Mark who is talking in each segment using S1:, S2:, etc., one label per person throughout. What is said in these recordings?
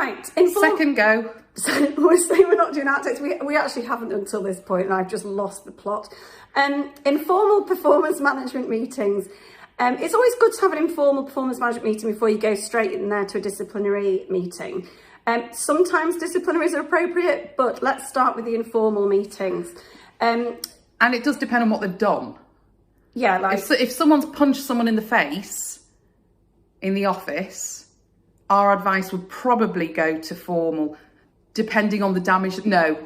S1: Right.
S2: Second go.
S1: So we're saying we're not doing outtakes. We actually haven't until this point, and I've just lost the plot. Informal performance management meetings. It's always good to have an informal performance management meeting before you go straight in there to a disciplinary meeting. Sometimes disciplinaries are appropriate, but let's start with the informal meetings.
S2: And it does depend on what they've done.
S1: Yeah, like
S2: if someone's punched someone in the face in the office, our advice would probably go to formal, depending on the damage. No,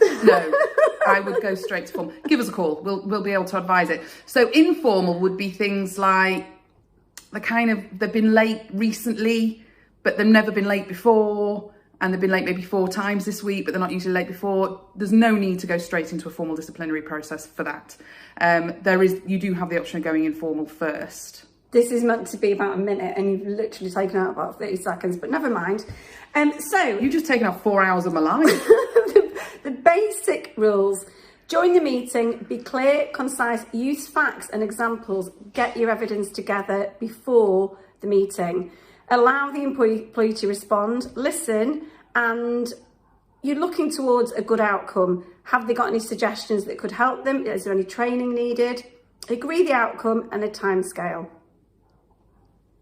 S2: I would go straight to formal. Give us a call. We'll be able to advise it. So informal would be things like they've been late recently, but they've never been late before. And they've been late maybe 4 times this week, but they're not usually late before. There's no need to go straight into a formal disciplinary process for that. You do have the option of going informal first.
S1: This is meant to be about a minute, and you've literally taken out about 30 seconds, but never mind. So
S2: you've just taken out 4 hours of my life.
S1: the basic rules. During the meeting, be clear, concise, use facts and examples, get your evidence together before the meeting. Allow the employee to respond, listen, and you're looking towards a good outcome. Have they got any suggestions that could help them? Is there any training needed? Agree the outcome and a timescale.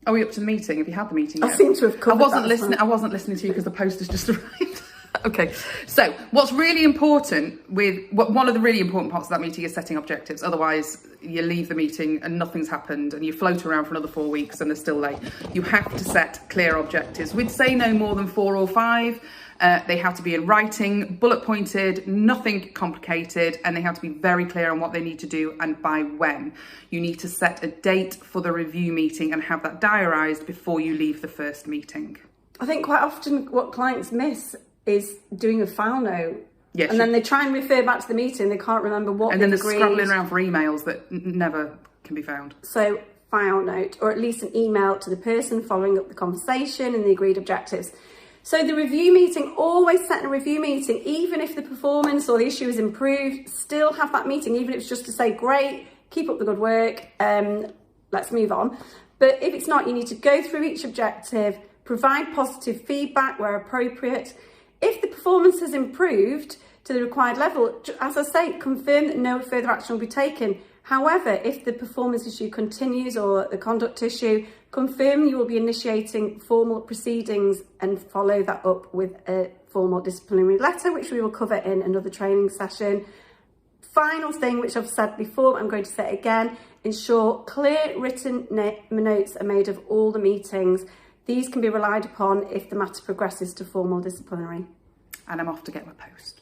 S2: Are we up to the meeting? Have you had the meeting yet?
S1: I seem to have covered that.
S2: I wasn't listening to you because the post has just arrived. Okay, so what's really important one of the really important parts of that meeting is setting objectives. Otherwise, you leave the meeting and nothing's happened and you float around for another 4 weeks and they're still late. You have to set clear objectives. We'd say no more than 4 or 5. They have to be in writing, bullet pointed, nothing complicated, and they have to be very clear on what they need to do and by when. You need to set a date for the review meeting and have that diarised before you leave the first meeting.
S1: I think quite often what clients miss is doing a file note.
S2: Yes,
S1: and then they try and refer back to the meeting, they can't remember what
S2: and then they're
S1: agreed.
S2: scrabbling around for emails that never can be found.
S1: So file note, or at least an email to the person following up the conversation and the agreed objectives. So the review meeting, always set a review meeting, even if the performance or the issue is improved, still have that meeting, even if it's just to say, great, keep up the good work, let's move on. But if it's not, you need to go through each objective, provide positive feedback where appropriate. If the performance has improved to the required level, as I say, confirm that no further action will be taken. However, if the performance issue continues or the conduct issue, confirm you will be initiating formal proceedings and follow that up with a formal disciplinary letter, which we will cover in another training session. Final thing, which I've said before, I'm going to say it again, ensure clear written notes are made of all the meetings. These can be relied upon if the matter progresses to formal disciplinary.
S2: And I'm off to get my post.